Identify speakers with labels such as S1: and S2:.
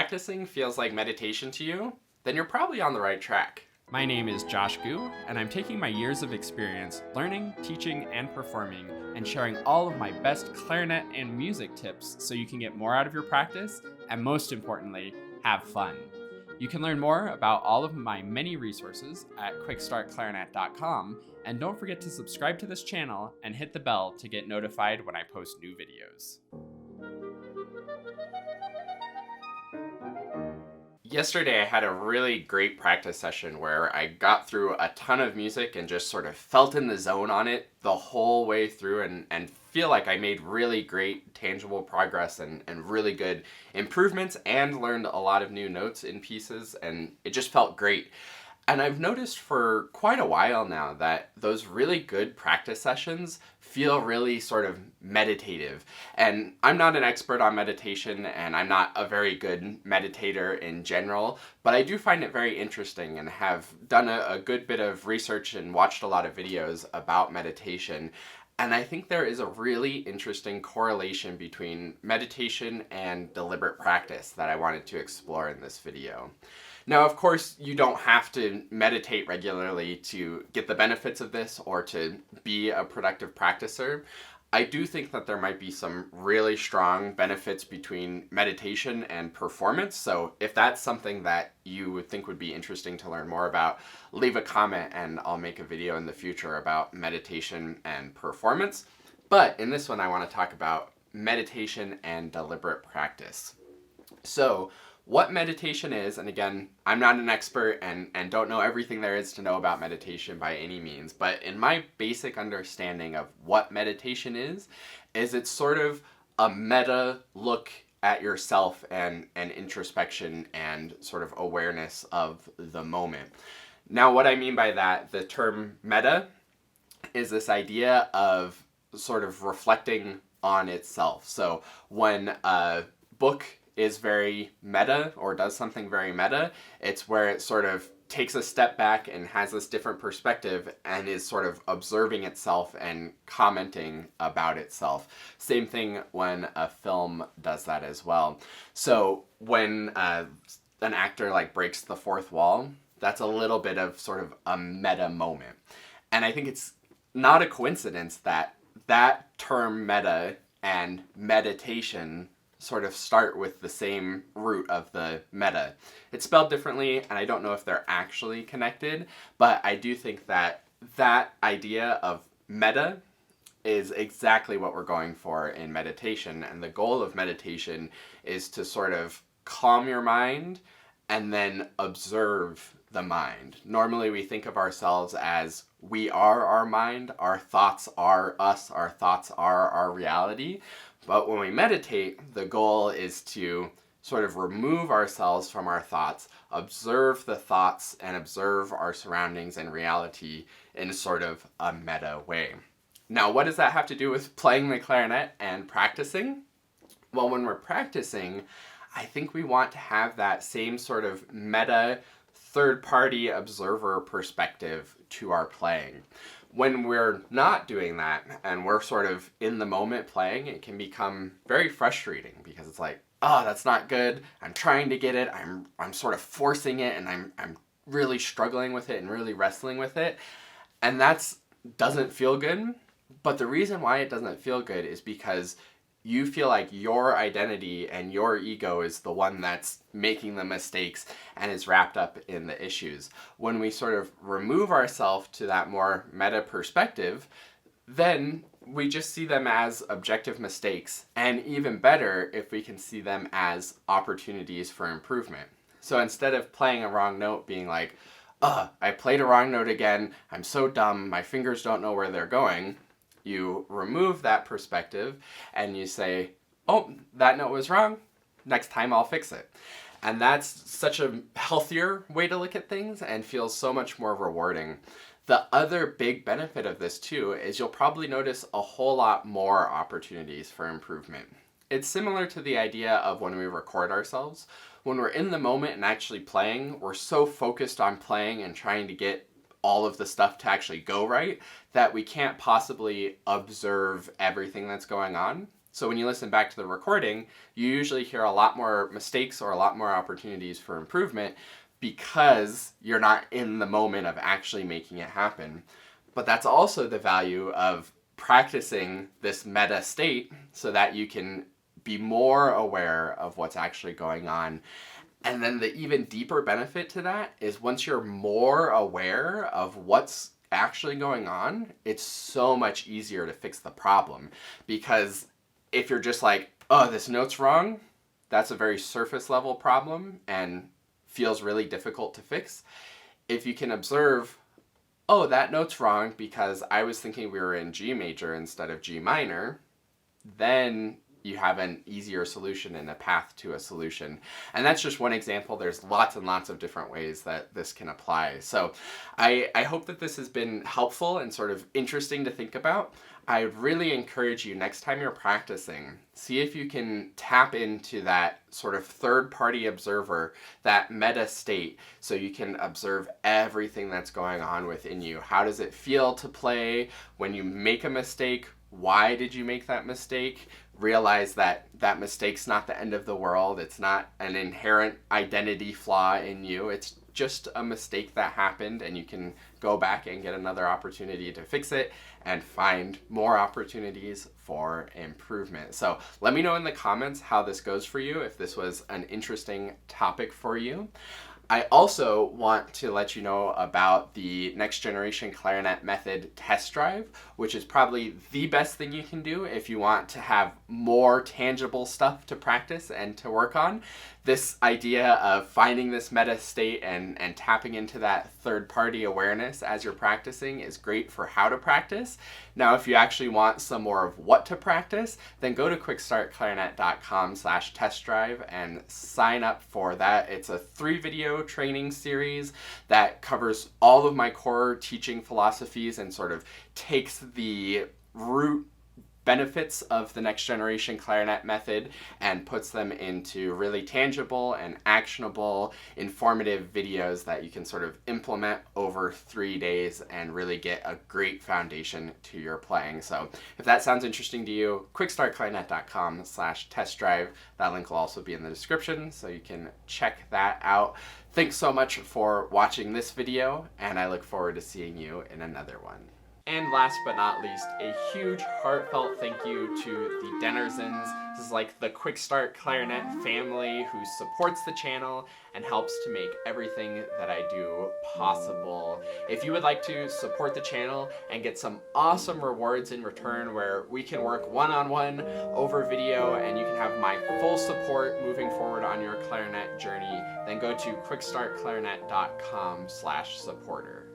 S1: practicing feels like meditation to you, then you're probably on the right track.
S2: My name is Josh Gu, and I'm taking my years of experience learning, teaching, and performing, and sharing all of my best clarinet and music tips so you can get more out of your practice, and most importantly, have fun. You can learn more about all of my many resources at QuickStartClarinet.com, and don't forget to subscribe to this channel and hit the bell to get notified when I post new videos.
S1: Yesterday I had a really great practice session where I got through a ton of music and just sort of felt in the zone on it the whole way through and feel like I made really great tangible progress and really good improvements and learned a lot of new notes in pieces, and it just felt great. And I've noticed for quite a while now that those really good practice sessions feel really sort of meditative. And I'm not an expert on meditation, and I'm not a very good meditator in general, but I do find it very interesting and have done a good bit of research and watched a lot of videos about meditation. And I think there is a really interesting correlation between meditation and deliberate practice that I wanted to explore in this video. Now, of course, you don't have to meditate regularly to get the benefits of this or to be a productive practicer. I do think that there might be some really strong benefits between meditation and performance. So if that's something that you would think would be interesting to learn more about, leave a comment and I'll make a video in the future about meditation and performance. But in this one, I want to talk about meditation and deliberate practice. So what meditation is, and again, I'm not an expert and don't know everything there is to know about meditation by any means, but in my basic understanding of what meditation is it's sort of a meta look at yourself and introspection and sort of awareness of the moment. Now, what I mean by that, the term meta is this idea of sort of reflecting on itself. So when a book is very meta or does something very meta, it's where it sort of takes a step back and has this different perspective and is sort of observing itself and commenting about itself. Same thing when a film does that as well. So when an actor like breaks the fourth wall, that's a little bit of sort of a meta moment. And I think it's not a coincidence that that term meta and meditation sort of start with the same root of the meta. It's spelled differently, and I don't know if they're actually connected, but I do think that that idea of meta is exactly what we're going for in meditation, and the goal of meditation is to sort of calm your mind and then observe the mind. Normally we think of ourselves as we are our mind, our thoughts are us, our thoughts are our reality. But when we meditate, the goal is to sort of remove ourselves from our thoughts, observe the thoughts, and observe our surroundings and reality in sort of a meta way. Now, what does that have to do with playing the clarinet and practicing? Well, when we're practicing, I think we want to have that same sort of meta third-party observer perspective to our playing. When we're not doing that and we're sort of in the moment playing, it can become very frustrating because it's like, oh, that's not good. I'm trying to get it. I'm sort of forcing it, and I'm really struggling with it and really wrestling with it. And that doesn't feel good. But the reason why it doesn't feel good is because you feel like your identity and your ego is the one that's making the mistakes and is wrapped up in the issues. When we sort of remove ourselves to that more meta perspective, then we just see them as objective mistakes, and even better if we can see them as opportunities for improvement. So instead of playing a wrong note being like, I played a wrong note again, I'm so dumb, my fingers don't know where they're going, you remove that perspective and you say, oh, that note was wrong, next time I'll fix it. And that's such a healthier way to look at things and feels so much more rewarding. The other big benefit of this too is you'll probably notice a whole lot more opportunities for improvement. It's similar to the idea of when we record ourselves. When we're in the moment and actually playing, we're so focused on playing and trying to get all of the stuff to actually go right that we can't possibly observe everything that's going on. So when you listen back to the recording, you usually hear a lot more mistakes or a lot more opportunities for improvement because you're not in the moment of actually making it happen. But that's also the value of practicing this meta state so that you can be more aware of what's actually going on. And then the even deeper benefit to that is once you're more aware of what's actually going on, it's so much easier to fix the problem. Because if you're just like, oh, this note's wrong, that's a very surface level problem and feels really difficult to fix. If you can observe, oh, that note's wrong because I was thinking we were in G major instead of G minor, then you have an easier solution and a path to a solution. And that's just one example. There's lots and lots of different ways that this can apply. So I hope that this has been helpful and sort of interesting to think about. I really encourage you next time you're practicing, see if you can tap into that sort of third-party observer, that meta state, so you can observe everything that's going on within you. How does it feel to play? When you make a mistake, why did you make that mistake? Realize that that mistake's not the end of the world. It's not an inherent identity flaw in you. It's just a mistake that happened, and you can go back and get another opportunity to fix it and find more opportunities for improvement. So let me know in the comments how this goes for you, if this was an interesting topic for you. I also want to let you know about the Next Generation Clarinet Method test drive, which is probably the best thing you can do if you want to have more tangible stuff to practice and to work on. This idea of finding this meta state and tapping into that third-party awareness as you're practicing is great for how to practice. Now, if you actually want some more of what to practice, then go to quickstartclarinet.com/test drive and sign up for that. It's a 3-video training series that covers all of my core teaching philosophies and sort of takes the root benefits of the Next Generation Clarinet method and puts them into really tangible and actionable, informative videos that you can sort of implement over 3 days and really get a great foundation to your playing. So if that sounds interesting to you, quickstartclarinet.com/test drive. That link will also be in the description, so you can check that out. Thanks so much for watching this video, and I look forward to seeing you in another one. And last but not least, a huge heartfelt thank you to the Dennersons. This is like the QuickStart Clarinet family who supports the channel and helps to make everything that I do possible. If you would like to support the channel and get some awesome rewards in return where we can work one-on-one over video and you can have my full support moving forward on your clarinet journey, then go to quickstartclarinet.com/supporter.